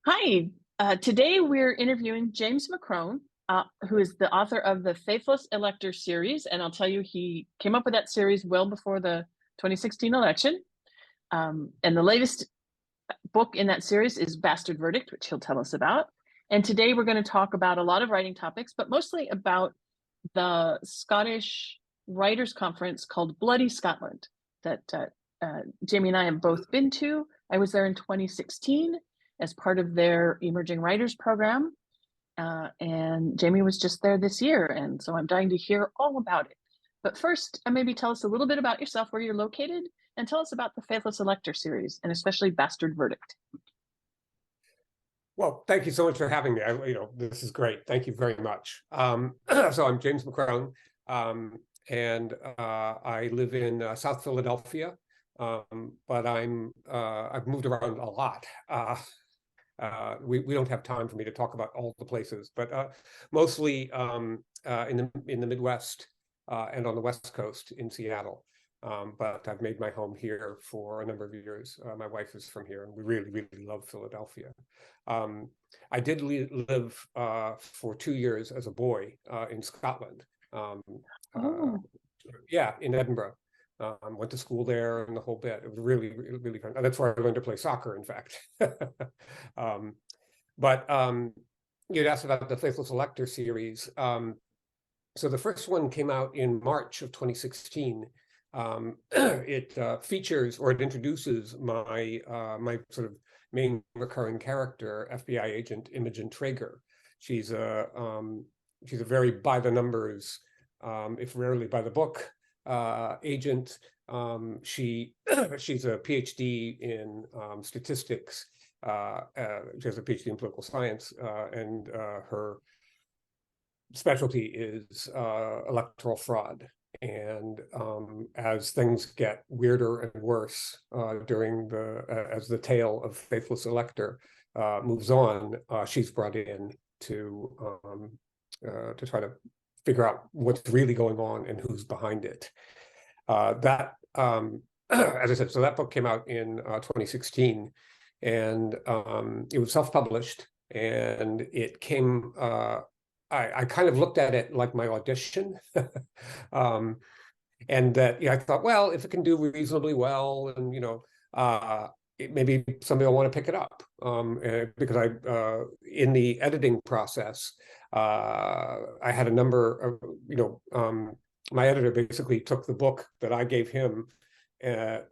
Hi, today we're interviewing James McCrone, who is the author of the Faithless Elector series. And I'll tell you, he came up with that series well before the 2016 election. And the latest book in that series is Bastard Verdict, which he'll tell us about. And today we're going to talk about a lot of writing topics, but mostly about the Scottish Writers' Conference called Bloody Scotland that Jamie and I have both been to. I was there in 2016 as part of their Emerging Writers program. And Jamie was just there this year. And so I'm dying to hear all about it. But first, maybe tell us a little bit about yourself, where you're located, and tell us about the Faithless Elector series, and especially Bastard Verdict. Well, thank you so much for having me. This is great. Thank you very much. So I'm James McCrone, and I live in South Philadelphia, but I've moved around a lot. We don't have time for me to talk about all the places, but mostly in the Midwest and on the West Coast in Seattle. But I've made my home here for a number of years. My wife is from here, and we really, really love Philadelphia. I did live for 2 years as a boy in Scotland. In Edinburgh. Went to school there and the whole bit. It was really, really, really fun. That's where I learned to play soccer, in fact. You'd asked about the Faithless Elector series. So the first one came out in March of 2016. It features, or it introduces my sort of main recurring character, FBI agent Imogen Traeger. She's a very by the numbers, if rarely by the book, agent. She's a PhD in statistics. She has a PhD in political science, and her specialty is electoral fraud. And as things get weirder and worse as the tale of Faithless Elector moves on, she's brought in to try to figure out what's really going on and who's behind it. As I said, so that book came out in 2016, and it was self-published, and it came. I kind of looked at it like my audition, and that I thought, well, if it can do reasonably well, and maybe somebody will want to pick it up, because in the editing process, I had a number of my editor basically took the book that I gave him. An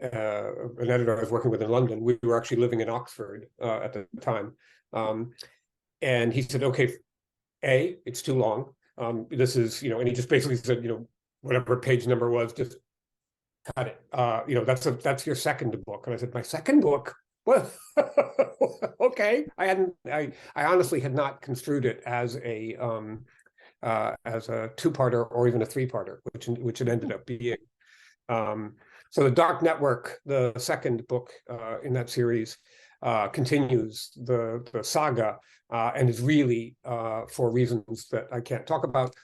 editor I was working with in London. We were actually living in Oxford at the time, and he said, okay. It's too long. This is, and he just basically said, whatever page number was, just cut it. That's your second book. And I said, my second book? What? Okay. I honestly had not construed it as a two-parter or even a three-parter, which it ended up being. So The Dark Network, the second book in that series, continues the saga, and is really, for reasons that I can't talk about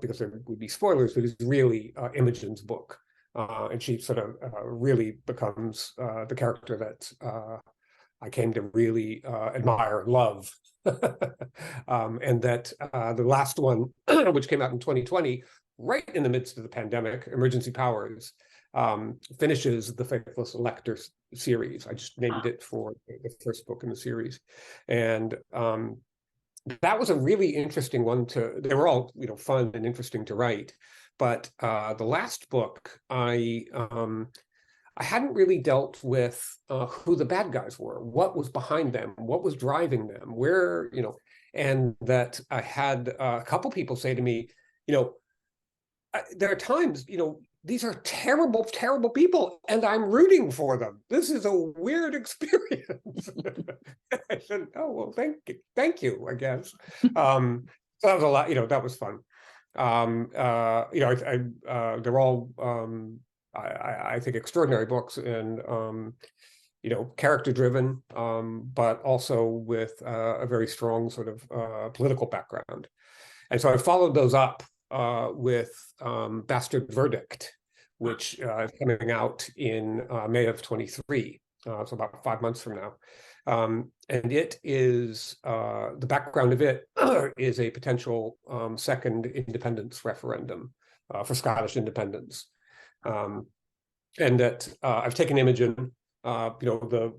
because there would be spoilers, but it's really Imogen's book. And she sort of really becomes the character that I came to really admire and love. And that the last one, which came out in 2020, right in the midst of the pandemic, Emergency Powers, finishes the Faithless Elector series. I just named it for the first book in the series. And that was a really interesting one they were all, fun and interesting to write. But the last book, I hadn't really dealt with who the bad guys were, what was behind them, what was driving them, where, and that I had a couple people say to me, there are times, these are terrible, terrible people, and I'm rooting for them. This is a weird experience. I said, oh, well, thank you, I guess. So that was a lot, that was fun. They're all, I think, extraordinary books, and, character-driven, but also with a very strong sort of political background. And so I followed those up with Bastard Verdict, which is coming out in May of 23, so about 5 months from now. And it is, the background of it is a potential second independence referendum for Scottish independence. And that I've taken Imogen, the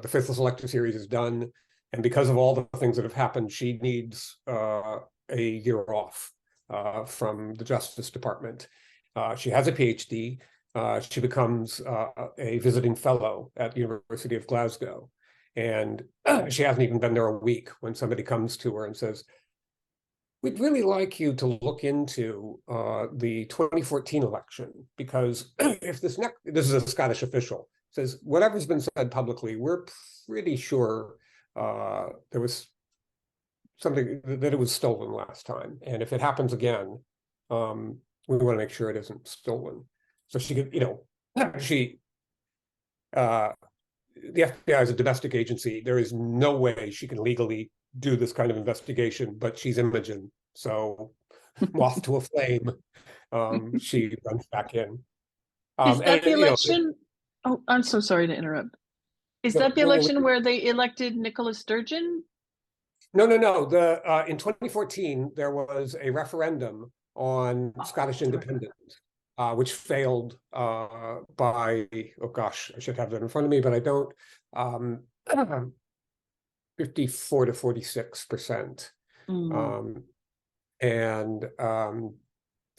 Faithless Elector series is done. And because of all the things that have happened, she needs a year off from the Justice Department. She has a PhD. She becomes a visiting fellow at the University of Glasgow. And she hasn't even been there a week when somebody comes to her and says, we'd really like you to look into the 2014 election, because if this is a Scottish official, says, whatever's been said publicly, we're pretty sure there was something that it was stolen last time. And if it happens again, we want to make sure it isn't stolen. So she could, the FBI is a domestic agency. There is no way she can legally do this kind of investigation, but she's Imogen. So moth to a flame, she runs back in. Is that the election? Oh, I'm so sorry to interrupt. Is that the election where they elected Nicola Sturgeon? No. In 2014, there was a referendum on Scottish independence, which failed by, oh gosh, I should have that in front of me, but I don't, 54 to 46%. And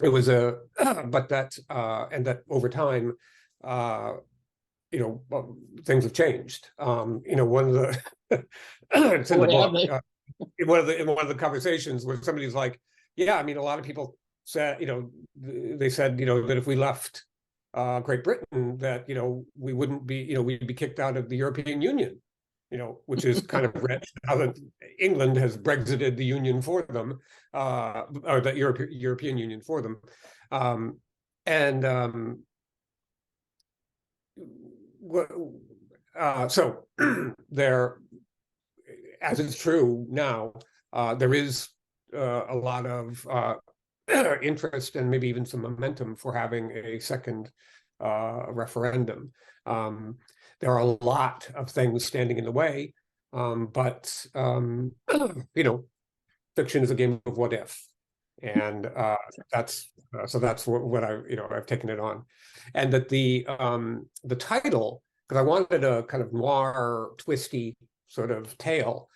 it was but that, and that over time, things have changed. One of the, it's in the book, in one of the conversations where somebody's like, yeah, I mean, a lot of people said, they said, that if we left Great Britain, that, we wouldn't be, we'd be kicked out of the European Union, which is kind of rich now that England has Brexited the Union for them, or the European Union for them. So there, as is true now, there is a lot of interest and maybe even some momentum for having a second referendum. There are a lot of things standing in the way, but fiction is a game of what if, and that's what I've taken it on, and that the title, because I wanted a kind of noir, twisty sort of tale.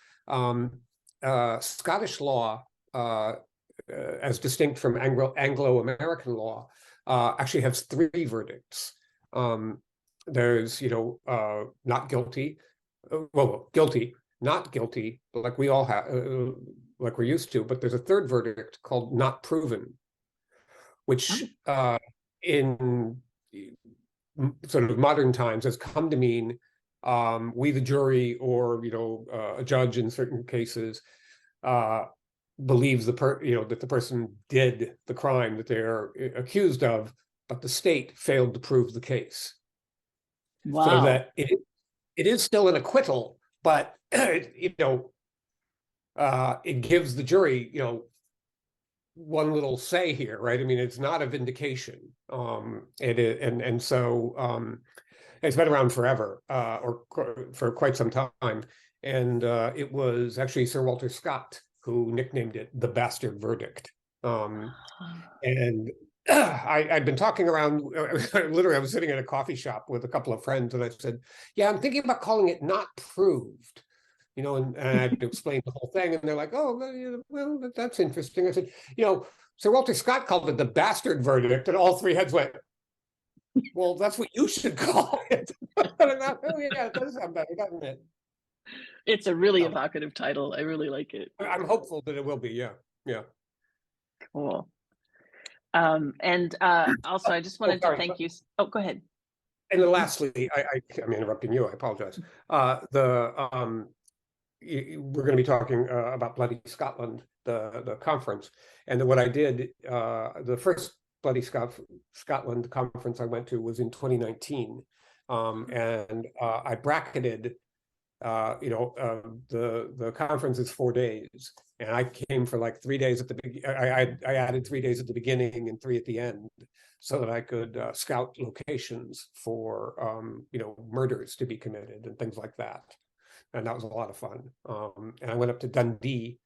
Scottish law, as distinct from Anglo-American law, actually has 3 verdicts. There's, not guilty, guilty, not guilty, like we all have, like we're used to, but there's a 3rd verdict called not proven, which in sort of modern times has come to mean we, the jury, or a judge in certain cases, believes that the person did the crime that they're accused of, but the state failed to prove the case. Wow. So that it is still an acquittal, but it gives the jury one little say here, right? I mean, it's not a vindication. It is, and so it's been around forever, or for quite some time. And it was actually Sir Walter Scott who nicknamed it the Bastard Verdict. And I'd been talking around, literally I was sitting in a coffee shop with a couple of friends, and I said, yeah, I'm thinking about calling it not proved. And I had to explain the whole thing, and they're like, oh, well, that's interesting. I said, Sir Walter Scott called it the Bastard Verdict, and all 3 heads went, well, that's what you should call it. I thought, oh, yeah, it does sound better, doesn't it? It's a really evocative title. I really like it. I'm hopeful that it will be, yeah. Cool. And also, I just wanted to thank you. Oh, go ahead. And then lastly, I'm interrupting you, I apologize. We're going to be talking about Bloody Scotland, the conference. And then what I did, the first Bloody Scotland conference I went to was in 2019. And I bracketed the conference is 4 days, and I came for like 3 days at the beginning. I added 3 days at the beginning and 3 at the end, so that I could scout locations for murders to be committed and things like that. And that was a lot of fun. And I went up to Dundee,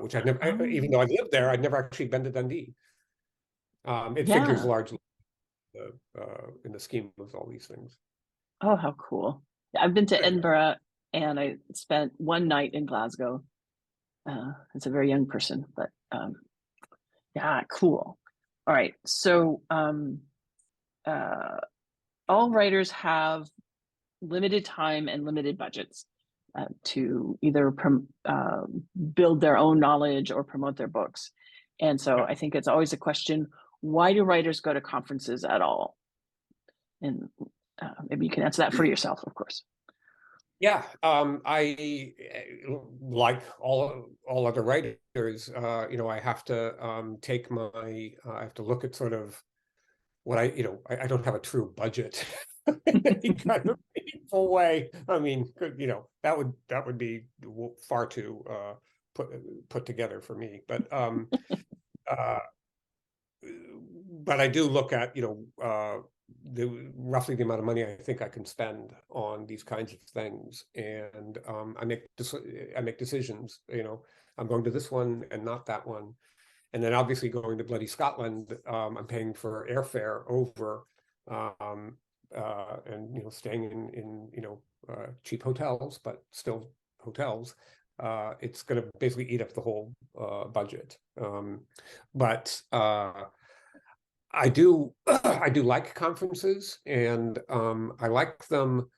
which I'd never, even though I lived there, I'd never actually been to Dundee. It figures Yeah. largely in the scheme of all these things. Oh, how cool. I've been to Yeah. Edinburgh and I spent one night in Glasgow. As a very young person, but yeah, cool. All right. So all writers have limited time and limited budgets to either build their own knowledge or promote their books. And so I think it's always a question, why do writers go to conferences at all? And maybe you can answer that for yourself, of course. Yeah, I like all other writers. I have to take my I have to look at sort of what I don't have a true budget in any kind of meaningful way. I mean, that would be far too put together for me. But I do look at roughly the amount of money I think I can spend on these kinds of things, and I make decisions. I'm going to this one and not that one, and then obviously going to bloody Scotland, I'm paying for airfare over, and staying in cheap hotels, but still hotels. It's going to basically eat up the whole budget. But I do like conferences, and I like them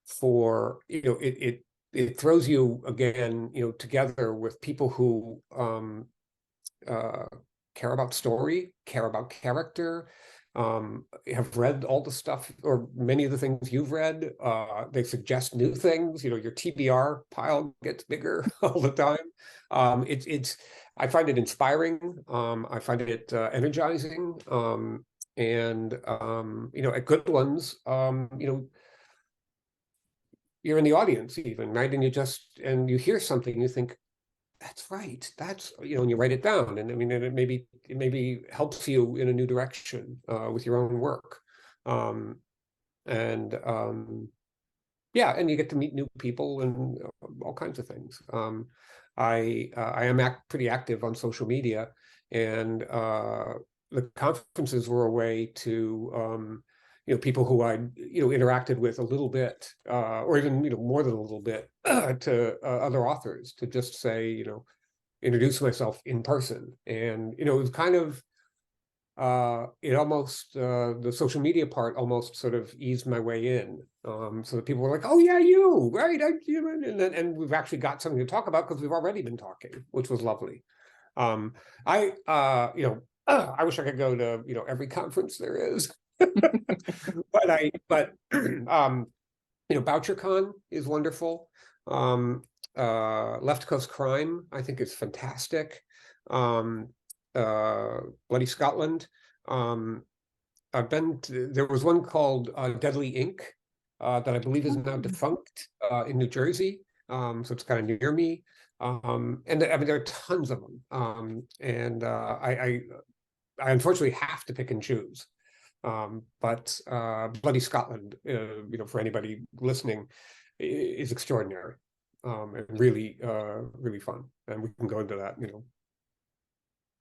for it throws you again together with people who care about story, care about character, have read all the stuff or many of the things you've read. They suggest new things. Your TBR pile gets bigger all the time. I find it inspiring. I find it energizing. And at good ones, you're in the audience even, right? And you hear something, you think, that's right. And you write it down. And I mean, it maybe helps you in a new direction with your own work. Yeah, and you get to meet new people and all kinds of things. I am pretty active on social media, and the conferences were a way to people who I interacted with a little bit, or even more than a little bit, to other authors, to just say introduce myself in person. And it was kind of it almost the social media part almost sort of eased my way in, so that people were like, oh yeah, you right, and we've actually got something to talk about because we've already been talking, which was lovely. I wish I could go to every conference there is. but BoucherCon is wonderful. Left Coast Crime, I think, is fantastic. Bloody Scotland. There was one called Deadly Ink that I believe is now defunct in New Jersey. So it's kind of near me. And I mean, there are tons of them. And I unfortunately have to pick and choose. But Bloody Scotland, for anybody listening, is extraordinary, and really, really fun. And we can go into that,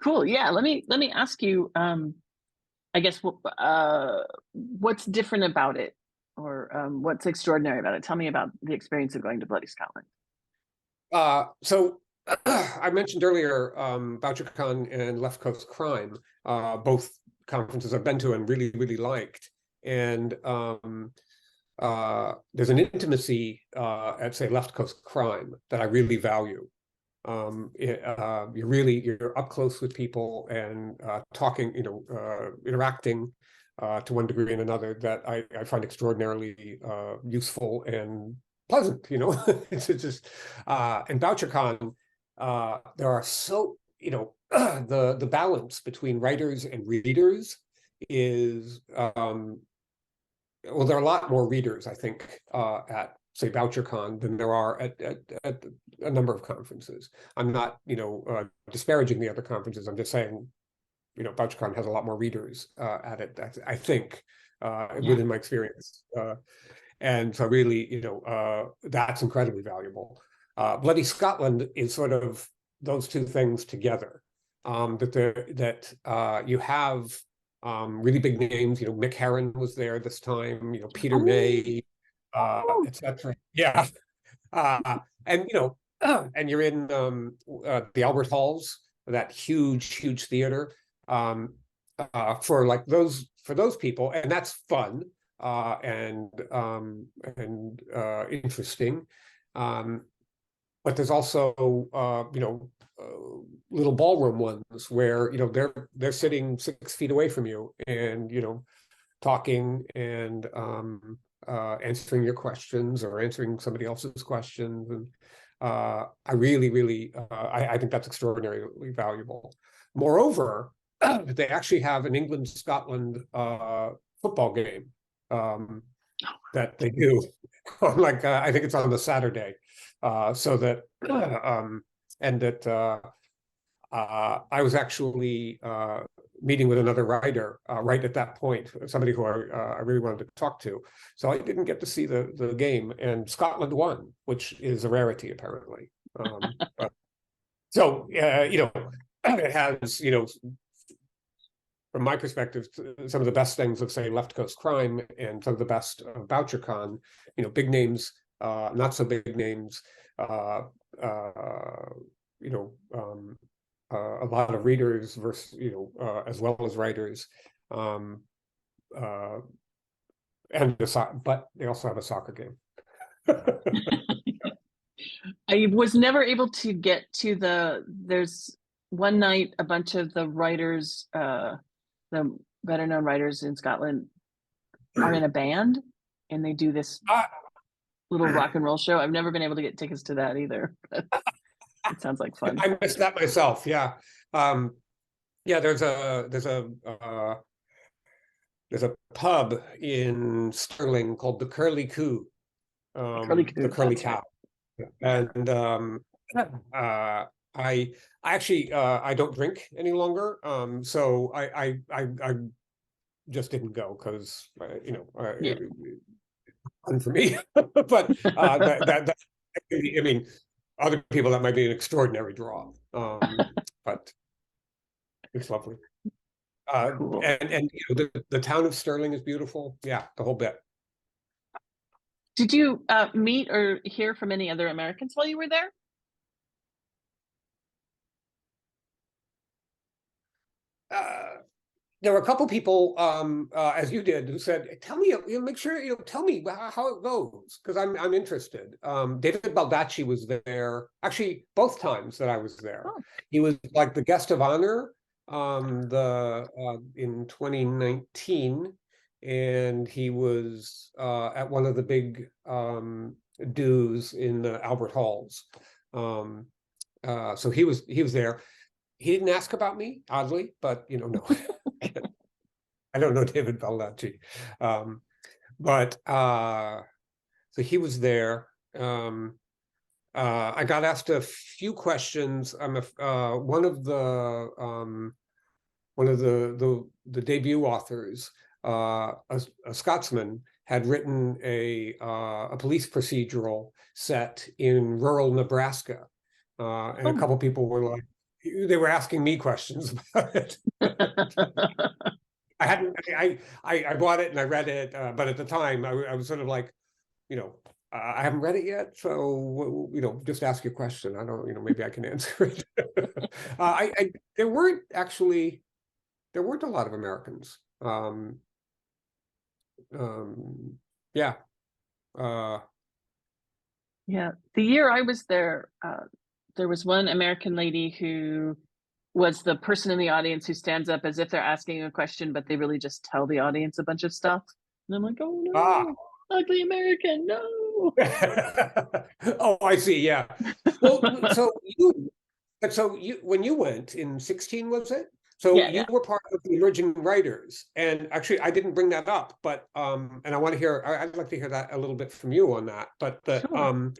Cool. Yeah. Let me ask you. I guess what's different about it, or what's extraordinary about it? Tell me about the experience of going to Bloody Scotland. So I mentioned earlier BoucherCon and Left Coast Crime, both conferences I've been to and really, really liked. And there's an intimacy at, say, Left Coast Crime that I really value. You're up close with people and talking, interacting to one degree and another, that I find extraordinarily useful and pleasant. It's just in BoucherCon, there are so the balance between writers and readers is well, there are a lot more readers, I think, at say BoucherCon than there are at a number of conferences. I'm not, disparaging the other conferences. I'm just saying, BoucherCon has a lot more readers at it. I think, within my experience, and so really, that's incredibly valuable. Bloody Scotland is sort of those two things together. That you have really big names. Mick Herron was there this time. Peter May, etc. Yeah, and and you're in the Albert Halls, that huge theater, for those people, and that's fun and interesting. But there's also little ballroom ones where they're sitting 6 feet away from you and talking and answering your questions or answering somebody else's questions. And I really I think that's extraordinarily valuable. Moreover, they actually have an England-Scotland football game that they do on I think it's on the Saturday, so that and that I was actually meeting with another writer right at that point, somebody who I really wanted to talk to. So I didn't get to see the game, and Scotland won, which is a rarity apparently. So it has from my perspective, some of the best things of, say, Left Coast Crime, and some of the best of BoucherCon, big names, not so big names, a lot of readers versus, as well as writers, and but they also have a soccer game. I was never able to get to there's one night a bunch of the writers, the better known writers in Scotland are in a band, and they do this little rock and roll show. I've never been able to get tickets to that either. It sounds like fun. I missed that myself. Yeah. There's a pub in Stirling called the Curly Coo. The Curly Cow. Right. And I actually I don't drink any longer. So I just didn't go because fun for me. But that I mean, other people, that might be an extraordinary draw. But it's lovely. Cool. And the town of Stirling is beautiful. Yeah, the whole bit. Did you meet or hear from any other Americans while you were there? There were a couple people, as you did, who said, "Tell me, make sure tell me how it goes, because I'm interested." David Baldacci was there, actually, both times that I was there. Oh. He was like the guest of honor, in 2019, and he was at one of the big dues in the Albert Halls. So he was there. He didn't ask about me, oddly, but no. I don't know David Baldacci, but so he was there. I got asked a few questions. I'm one of the debut authors, a Scotsman, had written a police procedural set in rural Nebraska, and a couple people were like, they were asking me questions about it. I bought it and I read it, but at the time I was sort of like, I haven't read it yet, so just ask your question. I don't, maybe I can answer it. There weren't a lot of Americans. Yeah. Yeah. The year I was there, there was one American lady who was the person in the audience who stands up as if they're asking a question, but they really just tell the audience a bunch of stuff. And I'm like, oh no, ugly American, no. Oh, I see. Yeah. Well, so you when you went in 2016, was it? So Yeah, you yeah. were part of the emerging writers, and actually, I didn't bring that up, but and I want to hear. I'd like to hear that a little bit from you on that. But Sure.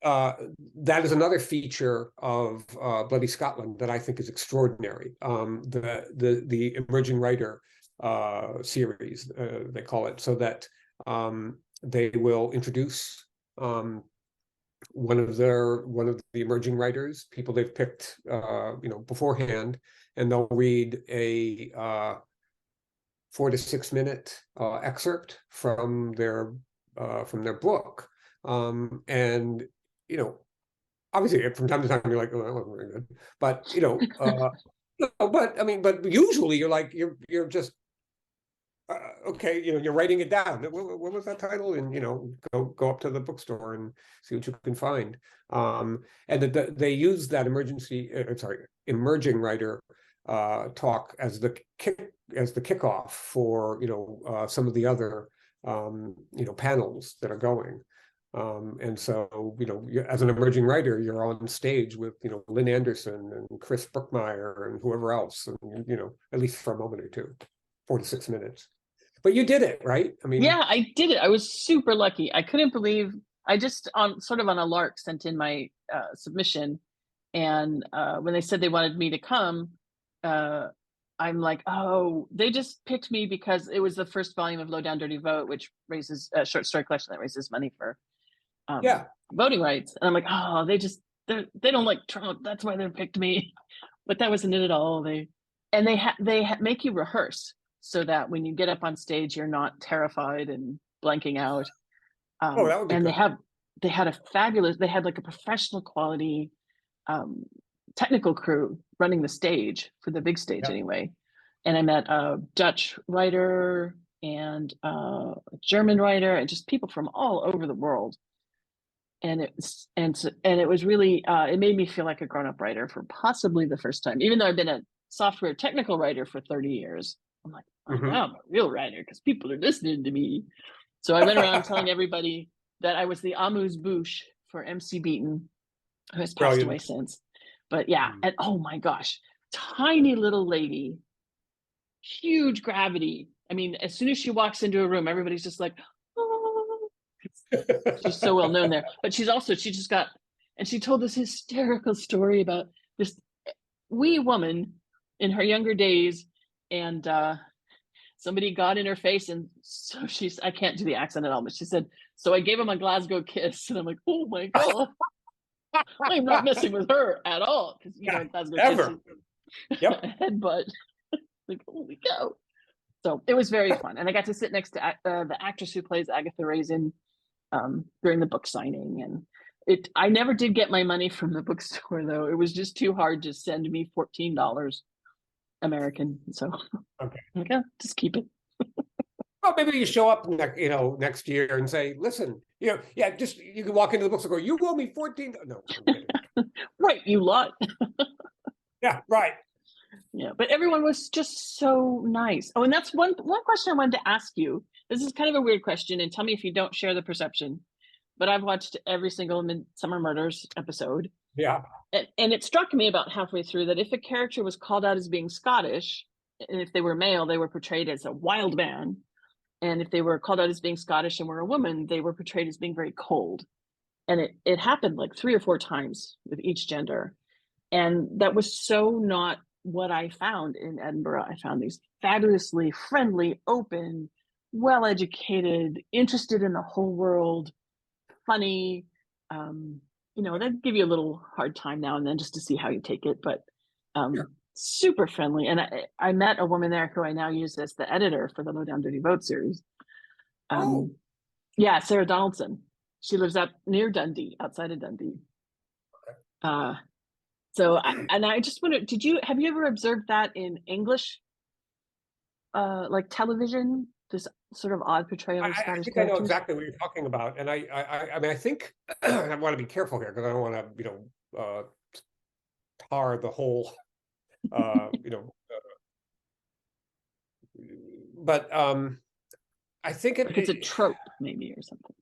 uh, that is another feature of Bloody Scotland that I think is extraordinary. The emerging writer series, they call it, so that they will introduce one of the emerging writers, people they've picked beforehand, and they'll read a 4 to 6 minute excerpt from their book. And obviously from time to time you're like, oh, that wasn't very good. But but usually you're like you're just okay, you're writing it down. What was that title? And go up to the bookstore and see what you can find. And they use that emerging writer talk as the kickoff for some of the other panels that are going. And so as an emerging writer, you're on stage with Lynn Anderson and Chris Brookmeyer and whoever else, and at least for a moment or two, 4 to 6 minutes. But you did it, right? I mean, Yeah, I did it. I was super lucky. I couldn't believe I just on sort of on a lark sent in my submission, and when they said they wanted me to come, uh, I'm like, oh, they just picked me because it was the first volume of Low Down Dirty Vote, which raises a short story collection that raises money for yeah. voting rights. And I'm like, oh, they don't like Trump. That's why they picked me. But that wasn't it at all. They make you rehearse so that when you get up on stage, you're not terrified and blanking out. Oh, that would be And good. they had like a professional quality um, technical crew running the stage for the big stage Yeah. anyway. And I met a Dutch writer and a German writer and just people from all over the world. And it was really it made me feel like a grown-up writer for possibly the first time, even though I've been a software technical writer for 30 years. I'm like, oh, Mm-hmm. now I'm a real writer because people are listening to me. So I went around telling everybody that I was the amuse bouche for MC Beaton, who has passed away Brilliant. since. But yeah, and oh my gosh, tiny little lady, huge gravity. I mean, as soon as she walks into a room, everybody's just like, oh, she's so well known there. But she just got, and she told this hysterical story about this wee woman in her younger days, and somebody got in her face, and so I can't do the accent at all, but she said, so I gave him a Glasgow kiss, and I'm like, oh my god, I'm not messing with her at all, because Yeah, a Glasgow kiss is ever. Yep. a headbutt. Like, holy cow. So it was very fun, and I got to sit next to the actress who plays Agatha Raisin during the book signing. And I never did get my money from the bookstore, though. It was just too hard to send me $14 American. So Okay. okay, just keep it. Well, maybe you show up next year and say, listen, yeah, just you can walk into the bookstore and go, you owe me 14. No, I'm kidding. Right, you lot. Yeah, right. Yeah, but everyone was just so nice. Oh, and that's one question I wanted to ask you. This is kind of a weird question, and tell me if you don't share the perception. But I've watched every single Midsummer Murders episode, Yeah. and it struck me about halfway through that if a character was called out as being Scottish, and if they were male, they were portrayed as a wild man, and if they were called out as being Scottish and were a woman, they were portrayed as being very cold. And it happened like 3 or 4 times with each gender, and that was so not what I found in Edinburgh. I found these fabulously friendly, open, well-educated, interested in the whole world, funny. Um, they'd give you a little hard time now and then just to see how you take it, but Sure. super friendly. And I met a woman there who I now use as the editor for the Low Down Dirty Vote series. Oh, Yeah, Sarah Donaldson. She lives up near Dundee, outside of Dundee. Uh, and I just wonder, have you ever observed that in English, like television, this sort of odd portrayal of I Scottish think I know characters? exactly what you're talking about, and I mean, I think I want to be careful here because I don't want to, tar the whole, uh, you know, but I think Like it's a trope, maybe, or something.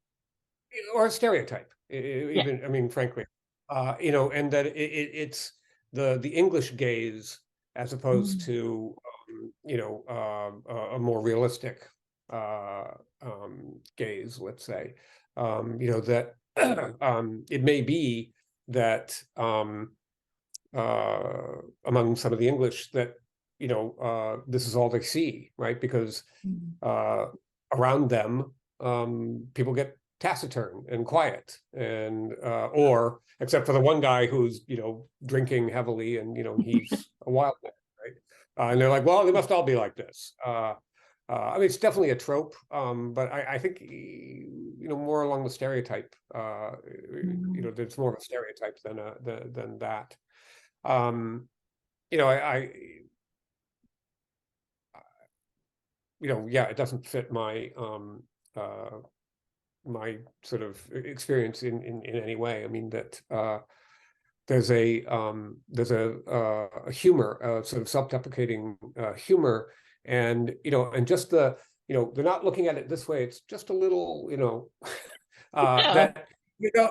or a stereotype, Yeah. even, I mean, frankly, and that it's the English gaze as opposed Mm. to a more realistic gaze, let's say. That it may be that among some of the English that this is all they see, right? Because around them, people get taciturn and quiet, and or except for the one guy who's drinking heavily, and he's a wild man, right? And they're like, well, they must all be like this. I mean, it's definitely a trope, but I think more along the stereotype. There's more of a stereotype than that. I yeah, it doesn't fit my my sort of experience in any way. I mean that there's a humor, sort of self-deprecating humor, and just they're not looking at it this way. It's just a little, Yeah. that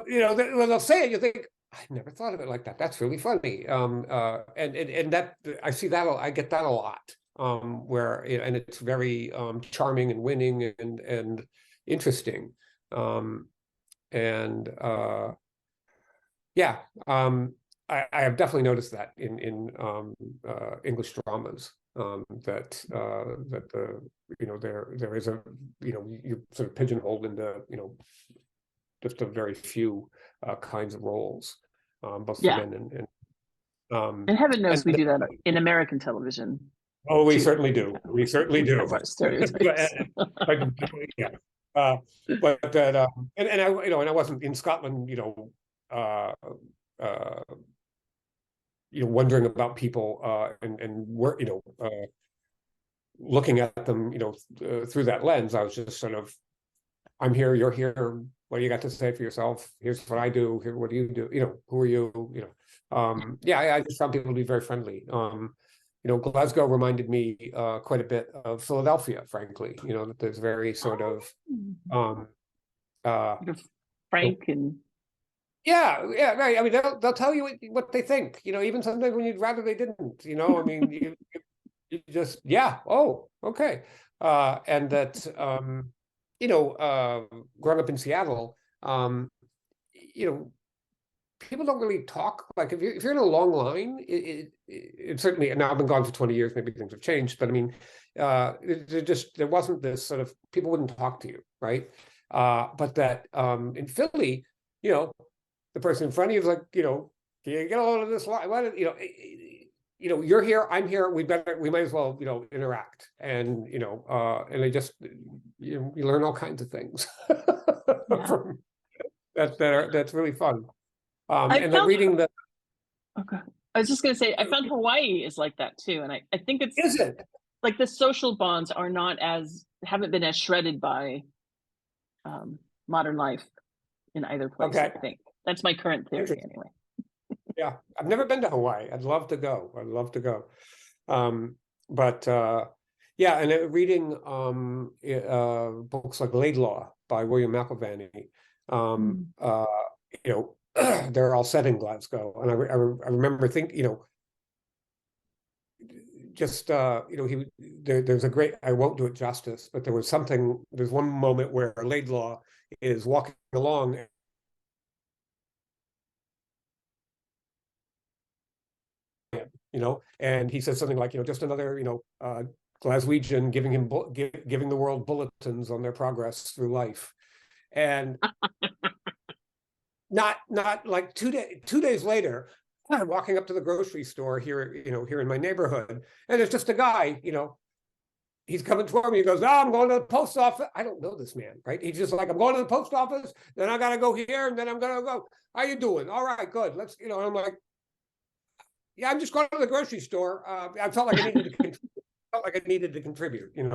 when they'll say it, you think, I never thought of it like that. That's really funny. And that I see that I get that a lot. Where and it's very charming and winning and interesting. And yeah, I have definitely noticed that in English dramas, that there is a you're sort of pigeonholed into just a very few kinds of roles, both for Yeah. men And heaven knows we and do that in American television oh, we too. certainly do. We certainly We do. have our stereotypes. Yeah. But that and I and I wasn't in Scotland, uh, uh, wondering about people and work, looking at them, through that lens. I was just sort of, I'm here, you're here. What do you got to say for yourself? Here's what I do. Here, what do you do? Who are you? Yeah, I just found people to be very friendly. Glasgow reminded me quite a bit of Philadelphia, frankly. That there's very sort of Frank and yeah, right. I mean, they'll tell you what they think. Even sometimes when you'd rather they didn't. I mean, you just oh, okay. And that growing up in Seattle, people don't really talk. Like if you're in a long line, it certainly. Now I've been gone for 20 years. Maybe things have changed, but I mean, there wasn't this sort of, people wouldn't talk to you, right? But that in Philly, the person in front of you is like, can you get a load of this line? You're here, I'm here. We might as well, interact, and and they just you learn all kinds of things from that's really fun. I And then found reading the okay. I was just gonna say I found Hawaii is like that too, and I think it's is it like the social bonds are not haven't been as shredded by modern life in either place. okay? I think that's my current theory anyway. Yeah, I've never been to Hawaii. I'd love to go. I'd love to go. But yeah, and reading books like Laidlaw by William McIlvanney, they're all set in Glasgow, and I remember thinking, just there's a great, I won't do it justice, but there's one moment where Laidlaw is walking along, and he says something like, just another, Glaswegian giving the world bulletins on their progress through life. And not like 2 days later, I'm walking up to the grocery store here, here in my neighborhood, and there's just a guy, he's coming toward me. He goes, I'm going to the post office. I don't know this man, right? He's just like, I'm going to the post office, then I got to go here, and then I'm going to go. How you doing? All right, good. Let's, and I'm like, yeah, I'm just going to the grocery store. I felt like I needed to contribute, and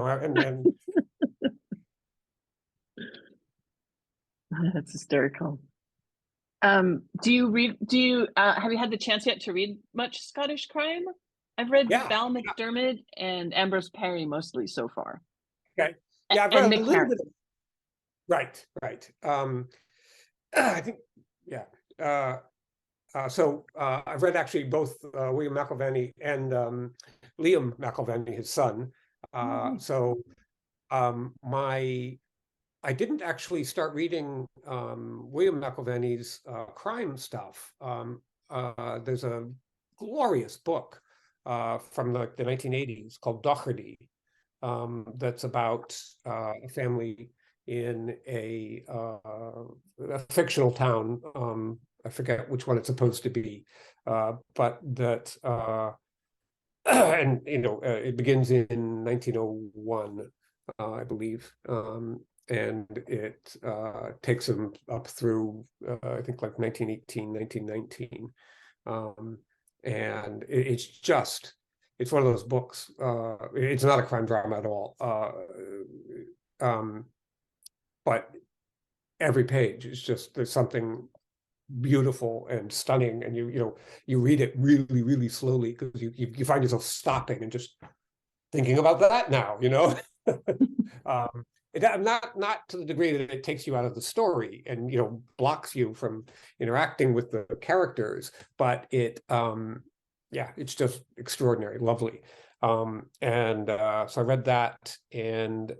That's hysterical. Do you have you had the chance yet to read much Scottish crime? I've read Val McDermid and Ambrose Parry mostly so far. Okay. Yeah, I've and read a little McCarran. bit. Right. I think, yeah. I've read actually both William McIlvanney and Liam McIlvanney, his son. So I didn't actually start reading William McIlvanney's crime stuff. There's a glorious book from the 1980s called Doherty, that's about a family in a fictional town. I forget which one it's supposed to be, but that and it begins in 1901, I believe, and it takes them up through I think like 1918, 1919, and it's one of those books. It's not a crime drama at all, but every page is just, there's something beautiful and stunning, and you read it really, really slowly, because you find yourself stopping and just thinking about that now. Not to the degree that it takes you out of the story and blocks you from interacting with the characters, but it's just extraordinary, lovely. So I read that, and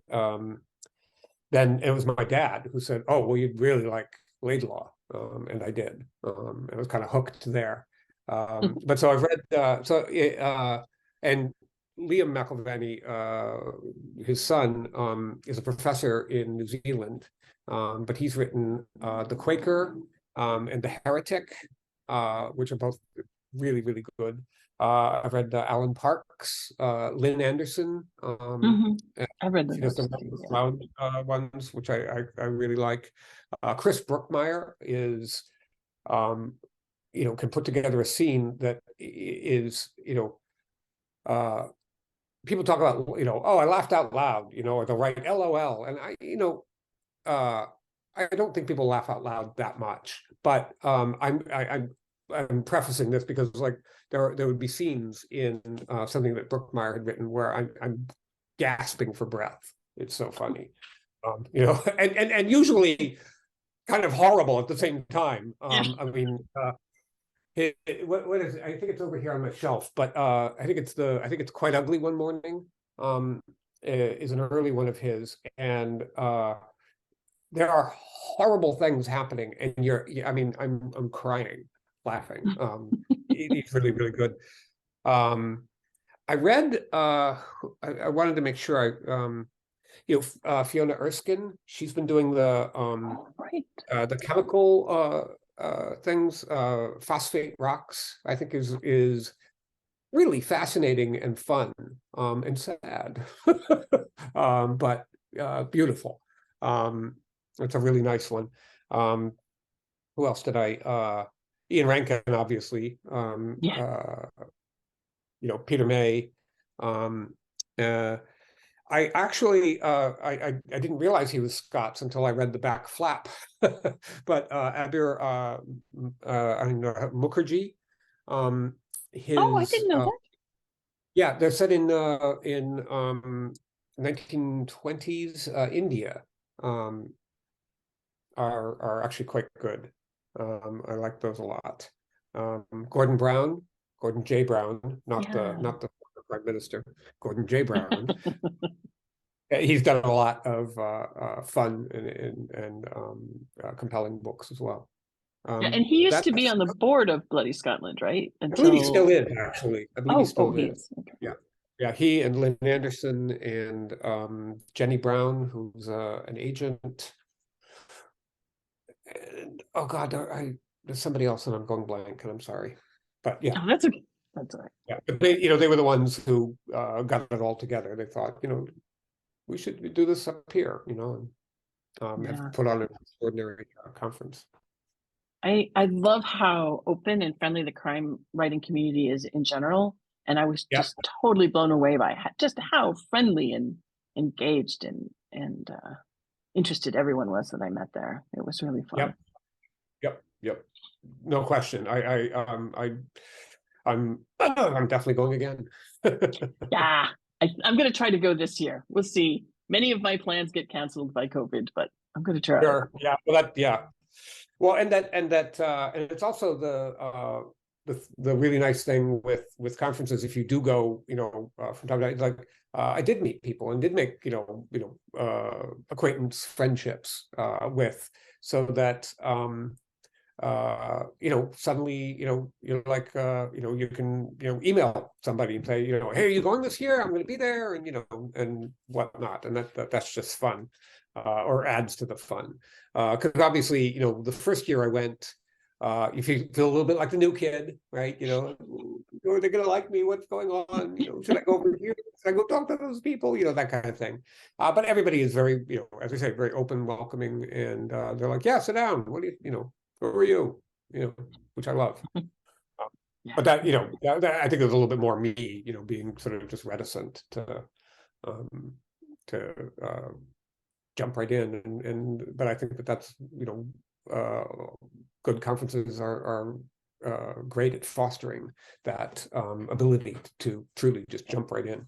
then it was my dad who said, "Oh, well, you'd really like Laidlaw," and I did. I was kind of hooked there. But so I've read and Liam McIlvanney, his son, is a professor in New Zealand, but he's written The Quaker and The Heretic, which are both really, really good. I've read Alan Parks, Lynn Anderson. I've read She does the loud ones, which I really like. Chris Brookmeyer is, can put together a scene that is, people talk about, oh, I laughed out loud, or they'll write LOL, and I don't think people laugh out loud that much, but I'm prefacing this because like there would be scenes in something that Brookmeyer had written where I'm gasping for breath. It's so funny, and usually kind of horrible at the same time. I mean, what is it? I think it's over here on my shelf, but I think it's Quite Ugly One Morning. Is an early one of his, and there are horrible things happening, and I'm crying, laughing. It's really, really good. I read. I wanted to make sure Fiona Erskine. She's been doing the chemical things. Phosphate rocks, I think, is really fascinating and fun, and sad, but beautiful. It's a really nice one. Who else did I? Ian Rankin, obviously. Peter May. I actually I didn't realize he was Scots until I read the back flap. But Abir Mukherjee, I didn't know that. Yeah, they're set in 1920s India. Are actually quite good. I like those a lot. Gordon J. Brown, not the Prime Minister, Gordon J. Brown. He's done a lot of fun and compelling books as well. And he used to be on the board of Bloody Scotland, right? I believe he's still in, actually. I believe he's still he in. is. Okay. Yeah. He and Lynn Anderson and Jenny Brown, who's an agent. And oh God, there's somebody else, and I'm going blank, and I'm sorry. But yeah, that's okay. That's all right. Yeah, but they were the ones who got it all together. They thought, we should do this up here, and have put on an extraordinary conference. I love how open and friendly the crime writing community is in general, and I was just totally blown away by just how friendly and engaged and interested everyone was that I met there. It was really fun. Yep. No question. I'm definitely going again. Yeah, I'm going to try to go this year. We'll see. Many of my plans get canceled by COVID, but I'm going to try. Sure. Yeah. Well, Well, and it's also the really nice thing with conferences. If you do go, from time to time, like I did meet people and did make acquaintance friendships with, so that suddenly, you're like, you can, email somebody and say, hey, are you going this year? I'm going to be there, and, and whatnot. And that's just fun, or adds to the fun. Because obviously, the first year I went, you feel a little bit like the new kid, right? Are they going to like me? What's going on? Should I go over here? Should I go talk to those people? That kind of thing. But everybody is very, as I say, very open, welcoming, and they're like, yeah, sit down. What do you, who are you? Which I love. Yeah. But that, I think it was a little bit more me, being sort of just reticent to jump right in, but I think that's good conferences are great at fostering that ability to truly just jump right in.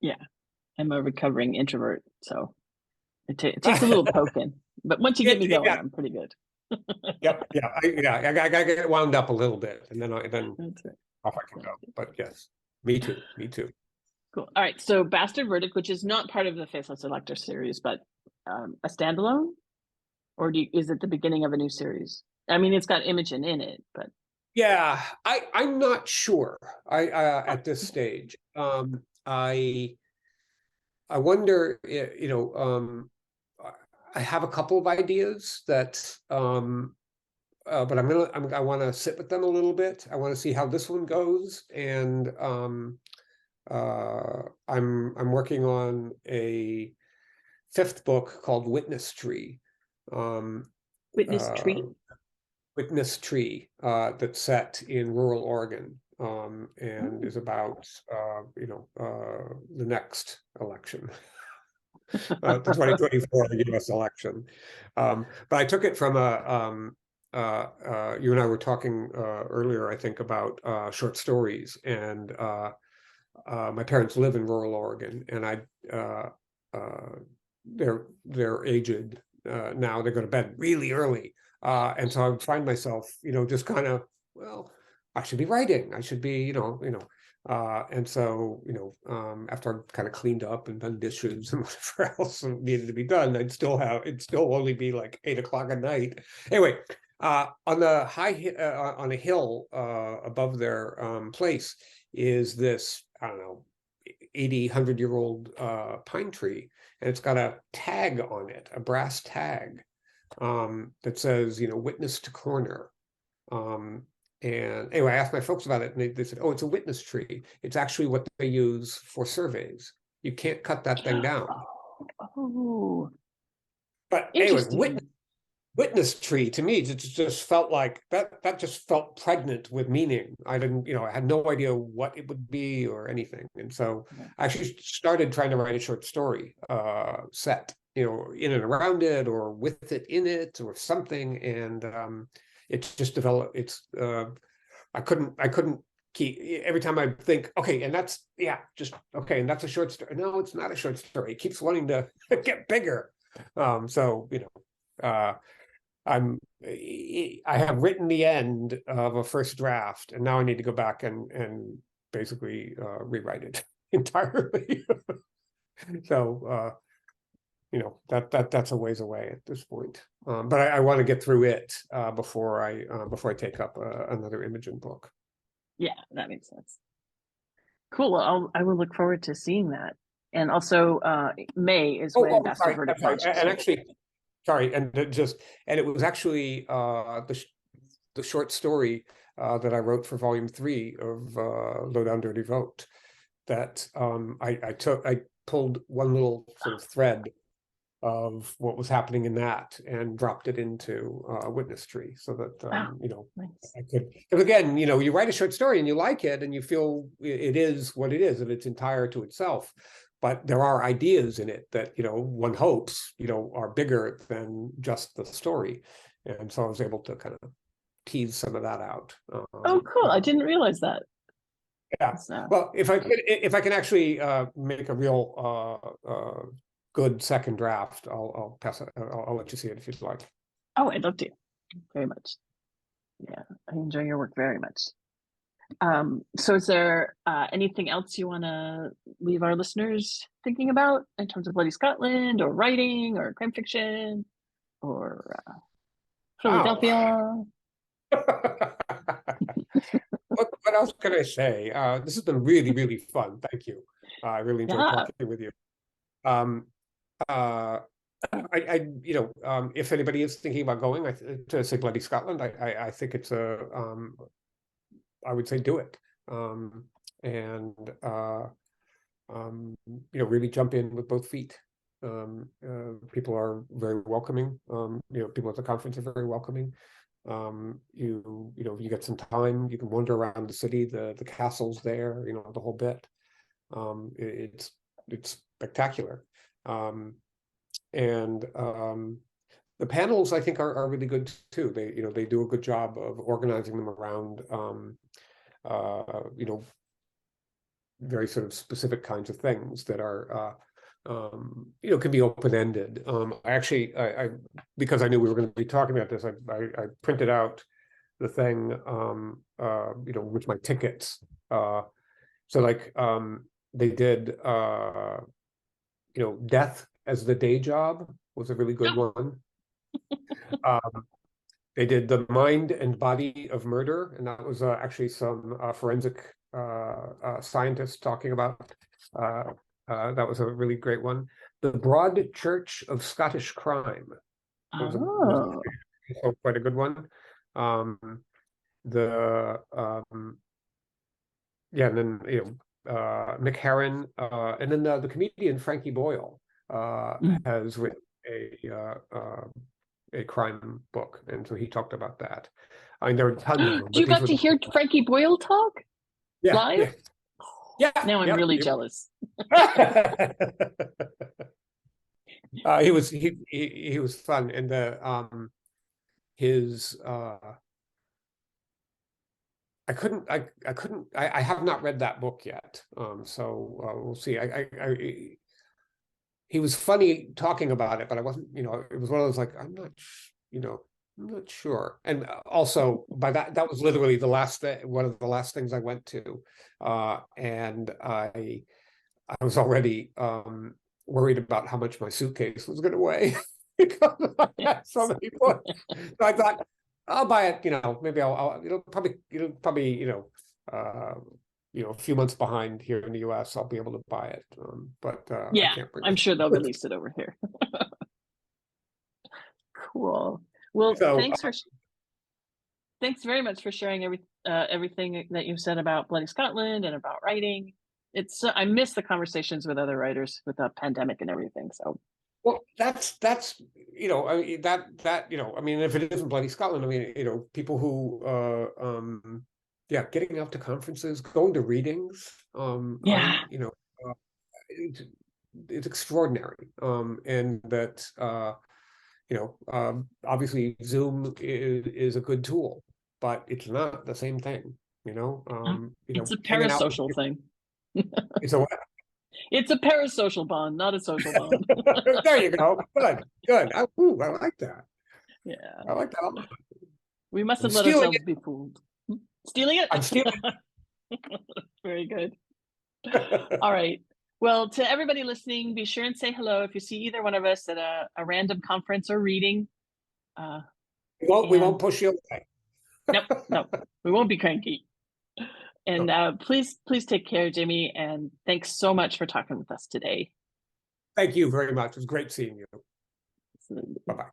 Yeah, I'm a recovering introvert, so it takes a little poking, but once you get me going, I'm pretty good. Yep. Yeah. I gotta get wound up a little bit, and then That's right. off I can go. But yes, me too. Me too. Cool. All right. So Bastard Verdict, which is not part of the Faithless Elector series, but a standalone, or is it the beginning of a new series? I mean, it's got Imogen in it, but yeah, I'm not sure. At this stage, I wonder. I have a couple of ideas that, but I want to sit with them a little bit. I want to see how this one goes, and I'm working on a 5th book called Witness Tree. Witness Tree. Witness Tree, that's set in rural Oregon, and is about the next election. The 2024 US election. But I took it from you and I were talking earlier, I think, about short stories, and my parents live in rural Oregon, and they're aged now. They go to bed really early, and so I would find myself, just kind of, well, I should be writing. I should be, and so, after I kind of cleaned up and done dishes and whatever else needed to be done, it'd still only be like 8 o'clock at night. Anyway, on the on a hill above their place is this, I don't know, 100-year-old pine tree, and it's got a tag on it, a brass tag, that says, witness to corner. And anyway, I asked my folks about it, and they said, oh, it's a witness tree. It's actually what they use for surveys. You can't cut that thing down. Oh, but anyway, witness tree to me just felt like that just felt pregnant with meaning. I didn't, I had no idea what it would be or anything. And so I actually started trying to write a short story set, in and around it, or with it in it, or something. And it just developed. I couldn't keep, every time I think, okay, and that's, just okay, and that's a short story. No, it's not a short story. It keeps wanting to get bigger. I have written the end of a first draft, and now I need to go back and basically rewrite it entirely. So that's a ways away at this point. But I want to get through it before I take up another Imogen book. Yeah, that makes sense. Cool. I will look forward to seeing that. And also, May is when Bastard Verdict launches. And actually, sorry, and it was actually the short story that I wrote for volume 3 of Low Down Dirty Vote, that I pulled one little sort of thread of what was happening in that and dropped it into Witness Tree, so that nice. I could, because again, you write a short story and you like it and you feel it is what it is and it's entire to itself, but there are ideas in it that one hopes are bigger than just the story, and so I was able to kind of tease some of that out. Oh, cool! I didn't realize that. Yeah. Well, if I can actually make a real good second draft, I'll pass it. I'll let you see it if you'd like. Oh, I'd love to. very much. Yeah, I enjoy your work very much. So is there anything else you want to leave our listeners thinking about in terms of Bloody Scotland or writing or crime fiction or Wow. Philadelphia? What else can I say? This has been really, really fun. Thank you. I really enjoyed Yeah. talking with you. Um, uh, if anybody is thinking about going to say Bloody Scotland, I think it's I would say do it. And really jump in with both feet. People are very welcoming. People at the conference are very welcoming. You get some time, you can wander around the city, the castles there, the whole bit. It's spectacular. And the panels, I think, are really good too. They do a good job of organizing them around very sort of specific kinds of things that are can be open-ended. I because I knew we were going to be talking about this, I printed out the thing with my tickets. So like they did Death as the Day Job was a really good one. They did The Mind and Body of Murder, and that was actually some forensic scientists talking about. That was a really great one. The Broad Church of Scottish Crime was also quite a good one. And then Mick Herron, and then the comedian Frankie Boyle has written a crime book, and so he talked about that. I mean, there are tons of them. You got to hear Frankie Boyle talk live? Yeah. Now I'm really jealous. He was fun, and I have not read that book yet. So we'll see. He was funny talking about it, but I wasn't, it was one of those like, I'm not sure. And also by that was literally one of the last things I went to. And I was already worried about how much my suitcase was going to weigh because I had so many books. So I thought, I'll buy it, maybe it'll probably a few months behind here in the US, I'll be able to buy it. But yeah, I can't bring I'm it. sure they'll release it over here. Cool. Well, So, thanks very much for sharing everything that you've said about Bloody Scotland and about writing. I miss the conversations with other writers with the pandemic and everything. So, well, that's I mean, I mean, if it isn't Bloody Scotland, I mean, people who getting out to conferences, going to readings, it's extraordinary. And that obviously Zoom is a good tool, but it's not the same thing. It's a parasocial thing. It's a what? It's a parasocial bond, not a social bond. There you go. Good. I like that. Yeah, I like that a lot. We mustn't let ourselves be fooled. Stealing it? I'm stealing it. Very good. All right. Well, to everybody listening, be sure and say hello if you see either one of us at a random conference or reading. We won't push you away. No, we won't be cranky. And please take care, Jamie. And thanks so much for talking with us today. Thank you very much. It was great seeing you. Bye-bye.